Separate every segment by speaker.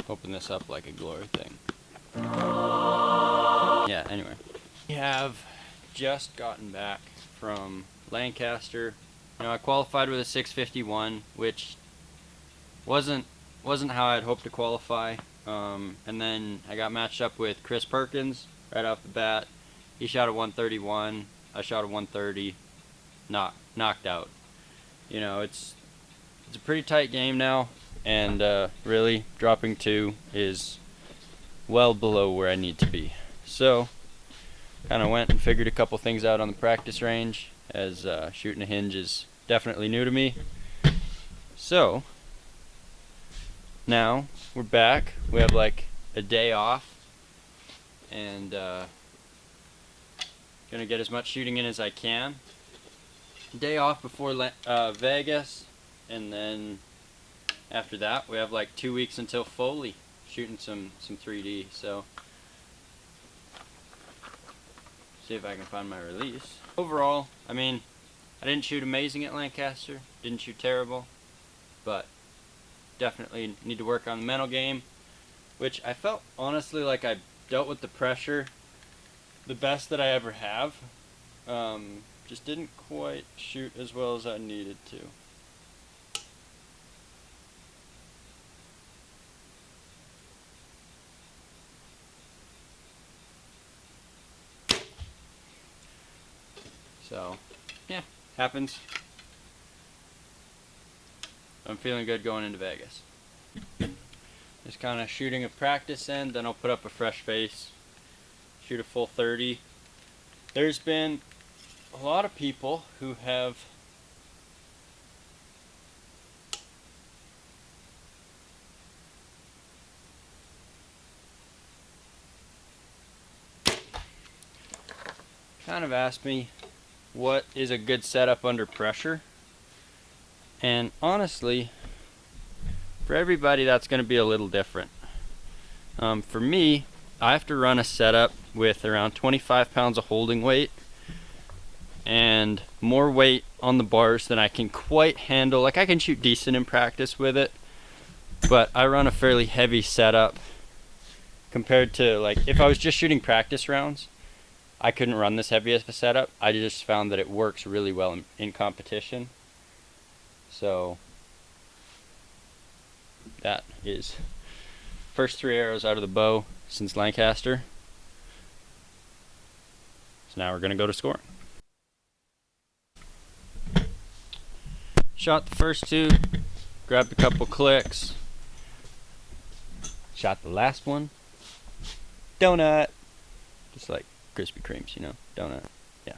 Speaker 1: open this up like a glory thing. Yeah, anyway. We have just gotten back from Lancaster. You know, I qualified with a 651, which wasn't how I'd hoped to qualify. And then I got matched up with Chris Perkins right off the bat. He shot a 131. I shot a 130. Knocked out. You know, it's a pretty tight game now, and really dropping 2 is well below where I need to be. So, kind of went and figured a couple things out on the practice range, as shooting a hinge is definitely new to me. So, now we're back. We have like a day off, and gonna get as much shooting in as I can. Day off before Vegas, and then after that we have like 2 weeks until Foley, shooting some 3D. So see if I can find my release. Overall, I mean, I didn't shoot amazing at Lancaster, didn't shoot terrible, but definitely need to work on the mental game, which I felt honestly like I dealt with the pressure the best that I ever have. Just didn't quite shoot as well as I needed to. So, yeah, happens. I'm feeling good going into Vegas. Just kind of shooting a practice end, then I'll put up a fresh face, shoot a full 30. There's been a lot of people who have kind of asked me what is a good setup under pressure, and honestly, for everybody that's going to be a little different. For me, I have to run a setup with around 25 pounds of holding weight and more weight on the bars than I can quite handle. Like, I can shoot decent in practice with it, but I run a fairly heavy setup compared to, like, if I was just shooting practice rounds, I couldn't run this heavy of a setup. I just found that it works really well in competition. So that is first 3 arrows out of the bow since Lancaster. So now we're going to go to scoring. Shot the first 2, grabbed a couple clicks, shot the last one, donut, just like Krispy Kremes, you know, donut, yeah.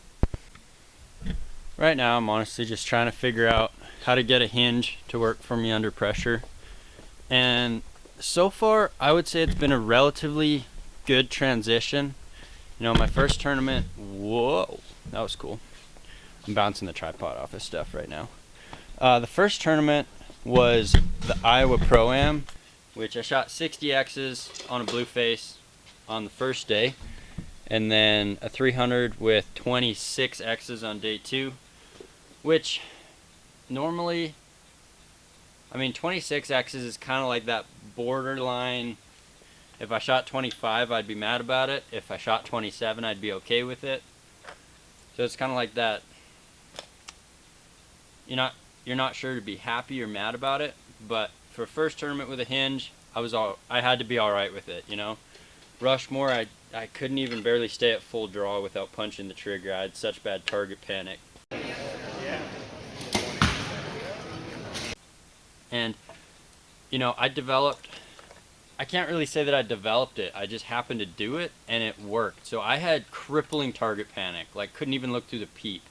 Speaker 1: Right now I'm honestly just trying to figure out how to get a hinge to work for me under pressure, and so far I would say it's been a relatively good transition. You know, my first tournament, whoa, that was cool. I'm bouncing the tripod off his stuff right now. The first tournament was the Iowa Pro-Am, which I shot 60 X's on a blue face on the first day, and then a 300 with 26 X's on day 2, which normally, I mean, 26 X's is kind of like that borderline. If I shot 25, I'd be mad about it. If I shot 27, I'd be okay with it. So it's kind of like that. You're not sure to be happy or mad about it, but for first tournament with a hinge, I had to be all right with it, you know. Rushmore, I couldn't even barely stay at full draw without punching the trigger. I had such bad target panic. And you know, I can't really say that I developed it. I just happened to do it and it worked. So I had crippling target panic, like couldn't even look through the peep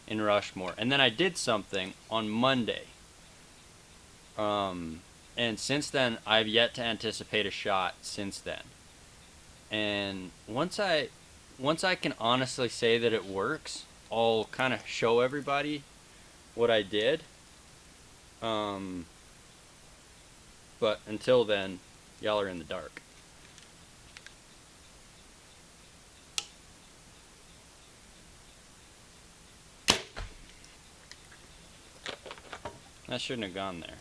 Speaker 1: in Rushmore. And then I did something on Monday. And since then, I've yet to anticipate a shot since then. And once I can honestly say that it works, I'll kind of show everybody what I did. But until then, y'all are in the dark. That shouldn't have gone there.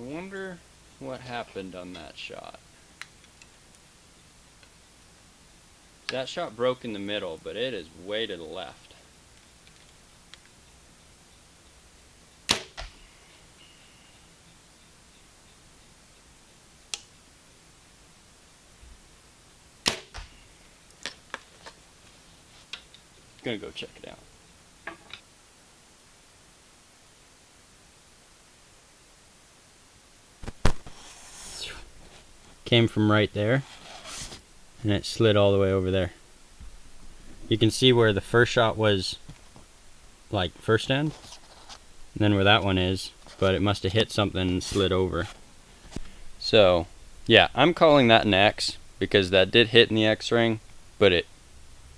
Speaker 1: wonder what happened on that shot. That shot broke in the middle, but it is way to the left. Gonna go check it out. Came from right there, and it slid all the way over there. You can see where the first shot was, like first end, and then where that one is, but it must have hit something and slid over. So, yeah, I'm calling that an X, because that did hit in the X ring, but it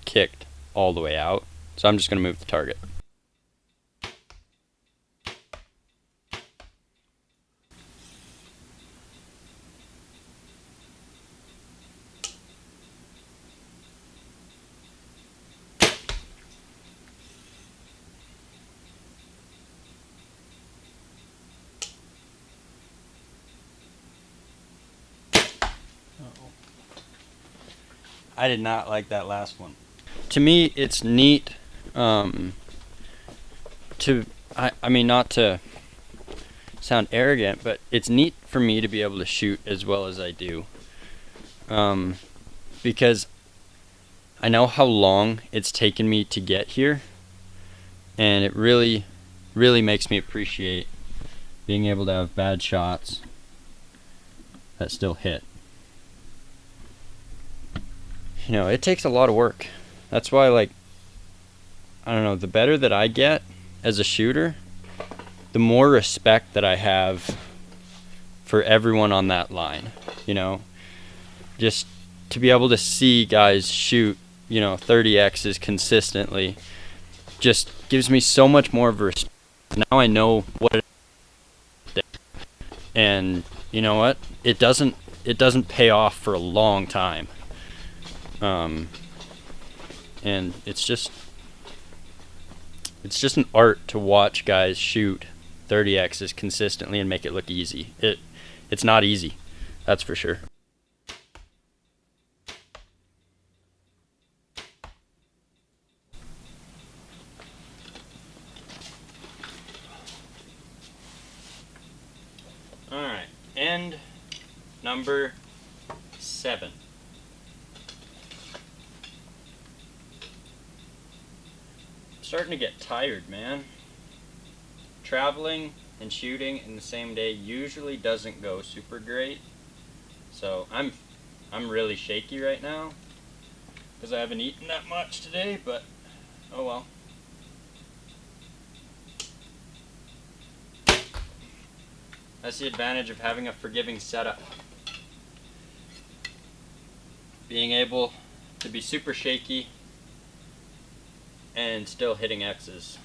Speaker 1: kicked all the way out. So I'm just gonna move the target. I did not like that last one. To me, it's neat. I mean, not to sound arrogant, but it's neat for me to be able to shoot as well as I do. Because I know how long it's taken me to get here, and it really, really makes me appreciate being able to have bad shots that still hit. You know, it takes a lot of work. That's why, like, I don't know, the better that I get as a shooter, the more respect that I have for everyone on that line. You know, just to be able to see guys shoot, you know, 30Xs consistently just gives me so much more of a respect. Now I know what it is. And you know what? It doesn't pay off for a long time. And it's just an art to watch guys shoot 30Xs consistently and make it look easy. It's not easy, that's for sure. Alright, end number 7. Starting to get tired, man. Traveling and shooting in the same day usually doesn't go super great. So I'm really shaky right now because I haven't eaten that much today, but oh well. That's the advantage of having a forgiving setup. Being able to be super shaky and still hitting X's.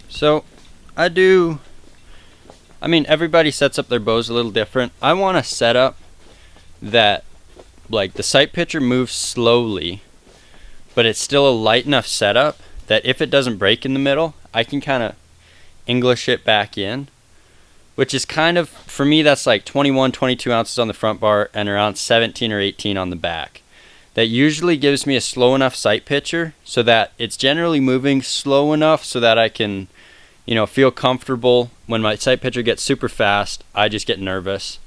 Speaker 1: So, I mean, everybody sets up their bows a little different. I want a setup that, like, the sight picture moves slowly, but it's still a light enough setup that if it doesn't break in the middle, I can kind of English it back in, which is kind of, for me, that's like 21, 22 ounces on the front bar and around 17 or 18 on the back. That usually gives me a slow enough sight picture so that it's generally moving slow enough so that I can, you know, feel comfortable. When my sight picture gets super fast, I just get nervous.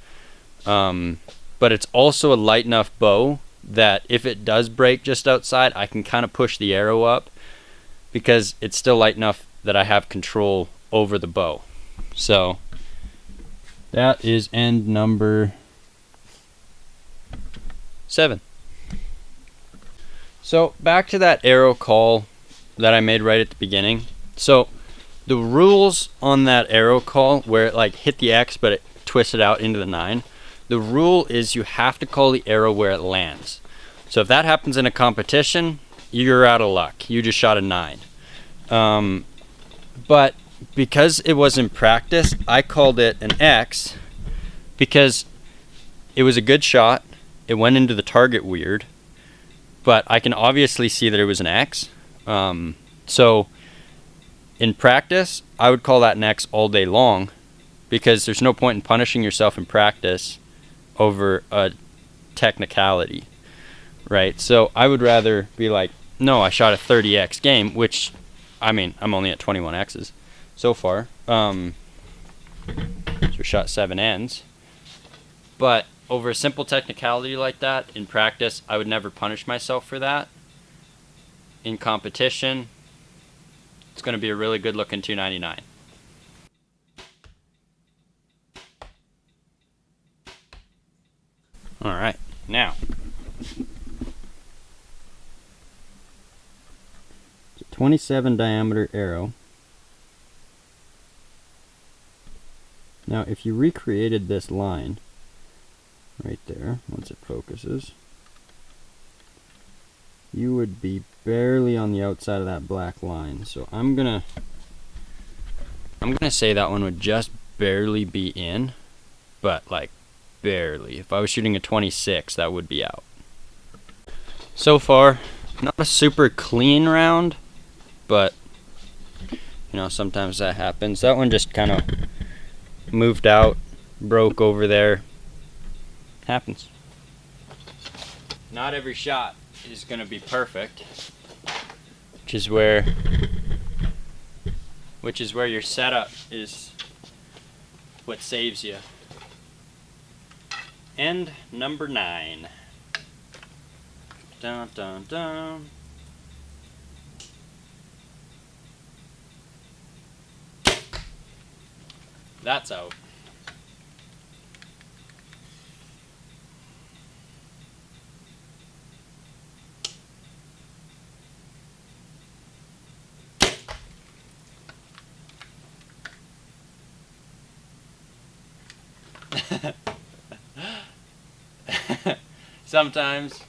Speaker 1: But it's also a light enough bow that if it does break just outside, I can kind of push the arrow up because it's still light enough that I have control over the bow. So that is end number 7. So back to that arrow call that I made right at the beginning. So the rules on that arrow call where it like hit the X but it twisted out into the 9, the rule is you have to call the arrow where it lands. So if that happens in a competition, you're out of luck. You just shot a 9. But because it was in practice, I called it an X because it was a good shot. It went into the target weird, but I can obviously see that it was an X. So in practice, I would call that an X all day long because there's no point in punishing yourself in practice over a technicality, right? So I would rather be like, no, I shot a 30X game, which, I mean, I'm only at 21 X's so far. So we shot 7 ends. But over a simple technicality like that, in practice, I would never punish myself for that. In competition, it's going to be a really good looking 299. All right, now. It's a 27 diameter arrow. Now, if you recreated this line right there, once it focuses, you would be barely on the outside of that black line. So I'm gonna say that one would just barely be in, but like barely. If I was shooting a 26, that would be out. So far, not a super clean round, but you know, sometimes that happens. That one just kind of moved out, broke over there. Happens. Not every shot is going to be perfect, which is where your setup is what saves you. End number 9. Dun dun dun. That's out. Sometimes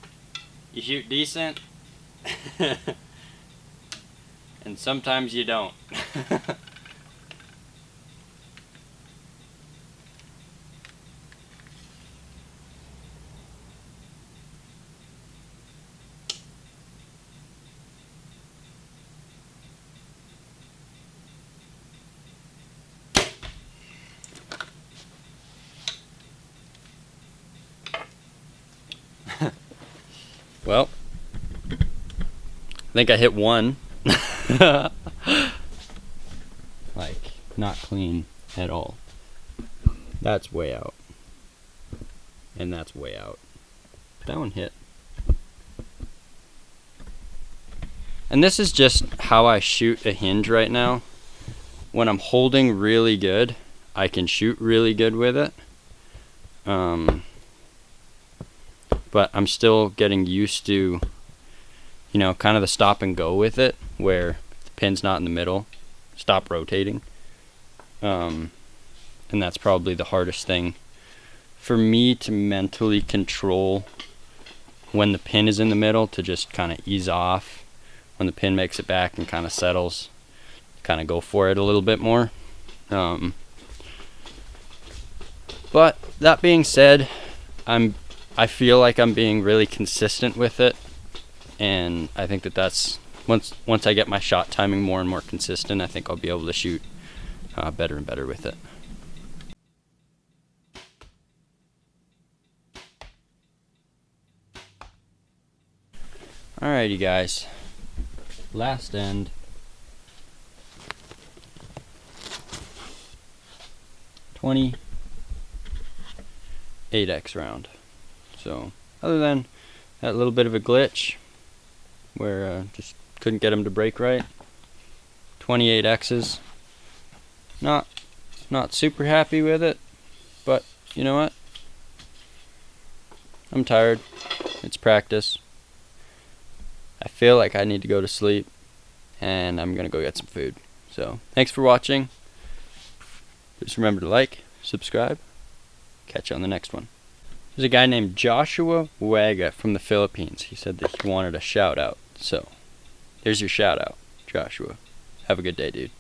Speaker 1: you shoot decent and sometimes you don't. Well, I think I hit one. Like, not clean at all. That's way out. And that's way out. That one hit. And this is just how I shoot a hinge right now. When I'm holding really good, I can shoot really good with it. But I'm still getting used to, you know, kind of the stop and go with it, where the pin's not in the middle, stop rotating. And that's probably the hardest thing for me to mentally control when the pin is in the middle, to just kind of ease off when the pin makes it back and kind of settles, kind of go for it a little bit more. But that being said, I feel like I'm being really consistent with it, and I think that's once I get my shot timing more and more consistent, I think I'll be able to shoot better and better with it. Alrighty guys, last end. .28X round. So, other than that little bit of a glitch where just couldn't get them to break right, 28 X's. Not super happy with it, but you know what? I'm tired. It's practice. I feel like I need to go to sleep, and I'm gonna go get some food. So, thanks for watching. Just remember to like, subscribe. Catch you on the next one. There's a guy named Joshua Waga from the Philippines. He said that he wanted a shout out. So, there's your shout out, Joshua. Have a good day, dude.